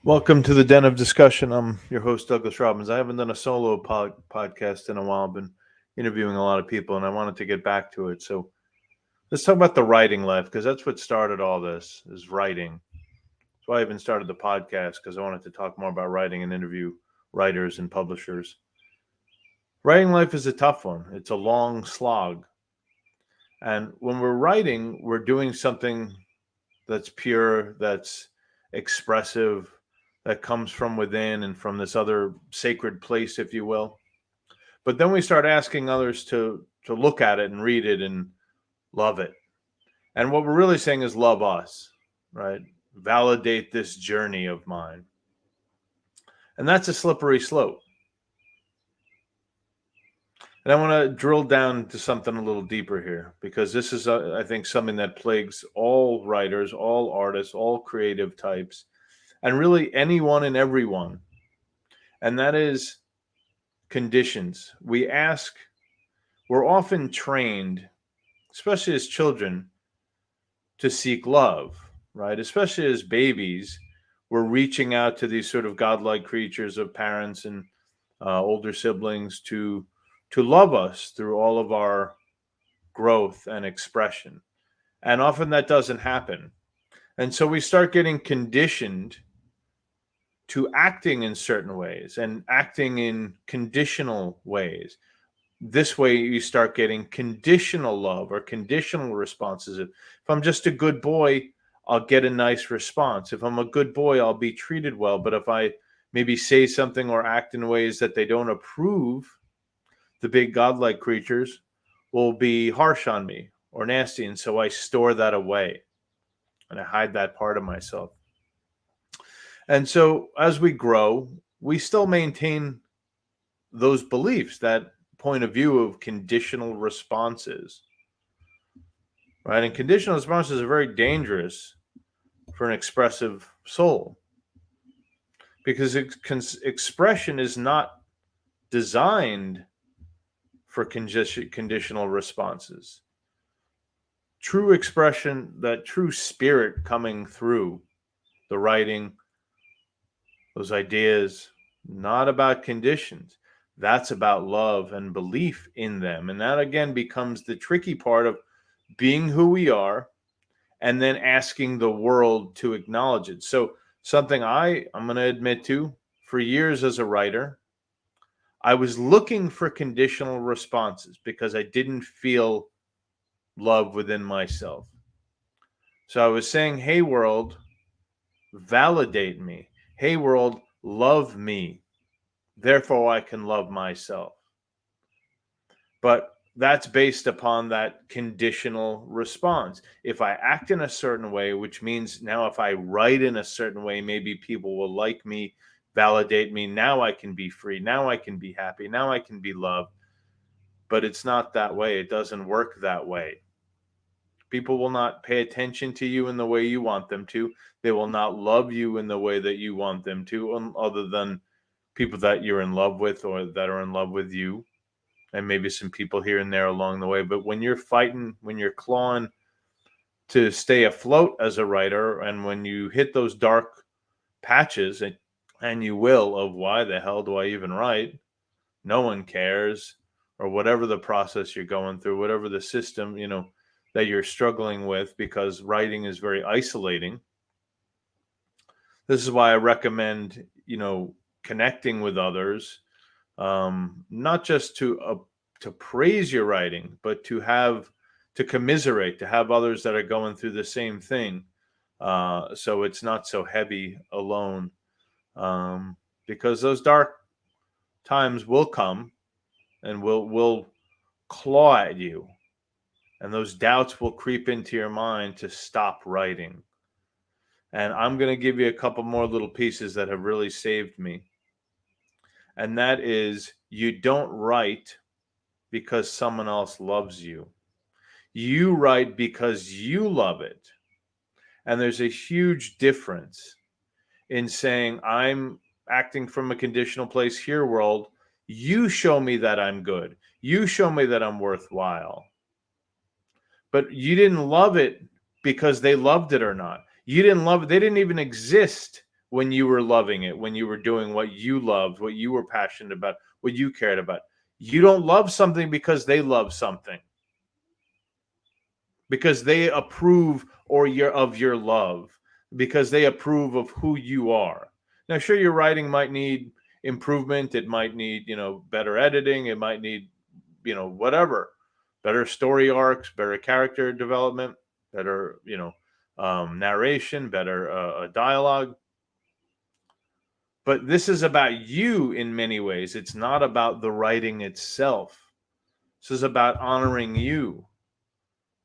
Welcome to the Den of Discussion. I'm your host, Douglas Robbins. I haven't done a solo podcast in a while. I've been interviewing a lot of people, and I wanted to get back to it. So let's talk about the writing life, because that's what started all this, is writing. That's why I even started the podcast, because I wanted to talk more about writing and interview writers and publishers. Writing life is a tough one. It's a long slog. And when we're writing, we're doing something that's pure, that's expressive, that comes from within and from this other sacred place, if you will. But then we start asking others to look at it and read it and love it. And what we're really saying is love us, right? Validate this journey of mine. And that's a slippery slope. And I want to drill down to something a little deeper here, because this is, I think, something that plagues all writers, all artists, all creative types, and really anyone and everyone. And that is conditions. We're often trained, especially as children, to seek love, right? Especially as babies, we're reaching out to these sort of godlike creatures of parents and older siblings to love us through all of our growth and expression. And often that doesn't happen. And so we start getting conditioned to acting in certain ways and acting in conditional ways. This way you start getting conditional love or conditional responses. If I'm just a good boy, I'll get a nice response. If I'm a good boy, I'll be treated well. But if I maybe say something or act in ways that they don't approve, the big godlike creatures will be harsh on me or nasty. And so I store that away and I hide that part of myself. And so as we grow, we still maintain those beliefs, that point of view of conditional responses, right? And conditional responses are very dangerous for an expressive soul, because expression is not designed for conditional responses. True expression, that true spirit coming through the writing, those ideas, not about conditions. That's about love and belief in them. And that, again, becomes the tricky part of being who we are and then asking the world to acknowledge it. So something I'm going to admit to, for years as a writer, I was looking for conditional responses because I didn't feel love within myself. So I was saying, hey, world, validate me. Hey, world, love me. Therefore, I can love myself. But that's based upon that conditional response. If I act in a certain way, which means now if I write in a certain way, maybe people will like me, validate me. Now I can be free. Now I can be happy. Now I can be loved. But it's not that way. It doesn't work that way. People will not pay attention to you in the way you want them to. They will not love you in the way that you want them to, other than people that you're in love with or that are in love with you, and maybe some people here and there along the way. But when you're fighting, when you're clawing to stay afloat as a writer, and when you hit those dark patches, and you will, of why the hell do I even write? No one cares, or whatever the process you're going through, whatever the system, that you're struggling with, because writing is very isolating. This is why I recommend, connecting with others, not just to praise your writing, but to commiserate, to have others that are going through the same thing. So it's not so heavy alone, because those dark times will come and will claw at you. And those doubts will creep into your mind to stop writing. And I'm going to give you a couple more little pieces that have really saved me. And that is, you don't write because someone else loves you. You write because you love it. And there's a huge difference in saying, I'm acting from a conditional place here, world. You show me that I'm good. You show me that I'm worthwhile. But you didn't love it because they loved it or not. You didn't love it. They didn't even exist when you were loving it, when you were doing what you loved, what you were passionate about, what you cared about. You don't love something because they love something, because they approve of your love, because they approve of who you are. Now, sure, your writing might need improvement. It might need, better editing. It might need, whatever, better story arcs, better character development, better, narration, better dialogue. But this is about you in many ways. It's not about the writing itself. This is about honoring you.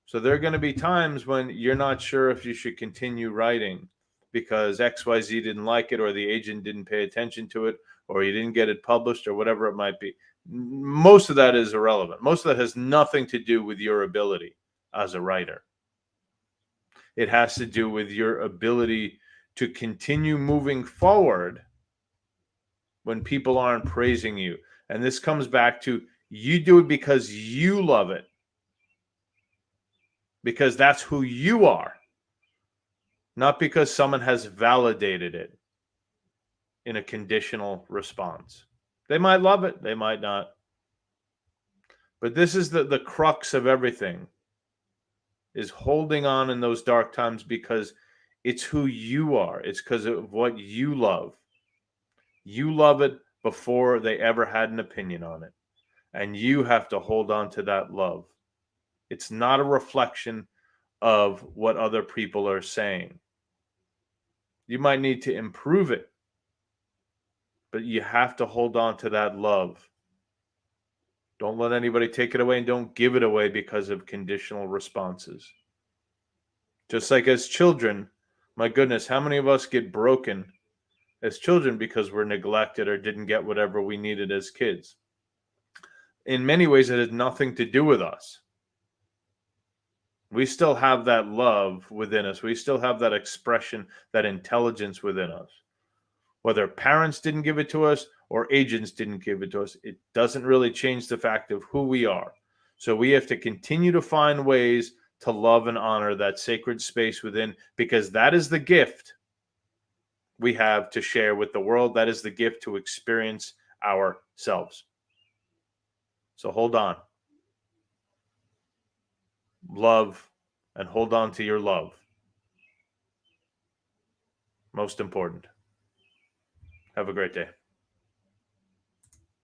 So there are going to be times when you're not sure if you should continue writing because XYZ didn't like it, or the agent didn't pay attention to it, or you didn't get it published, or whatever it might be. Most of that is irrelevant. Most of that has nothing to do with your ability as a writer. It has to do with your ability to continue moving forward when people aren't praising you. And this comes back to, you do it because you love it, because that's who you are, not because someone has validated it in a conditional response. They might love it, they might not. But this is the crux of everything, is holding on in those dark times because it's who you are. It's because of what you love. You love it before they ever had an opinion on it. And you have to hold on to that love. It's not a reflection of what other people are saying. You might need to improve it, but you have to hold on to that love. Don't let anybody take it away, and don't give it away because of conditional responses. Just like as children, my goodness, how many of us get broken as children because we're neglected or didn't get whatever we needed as kids? In many ways, it has nothing to do with us. We still have that love within us. We still have that expression, that intelligence within us. Whether parents didn't give it to us or agents didn't give it to us, it doesn't really change the fact of who we are. So we have to continue to find ways to love and honor that sacred space within, because that is the gift we have to share with the world. That is the gift to experience ourselves. So hold on. Love, and hold on to your love. Most important. Have a great day.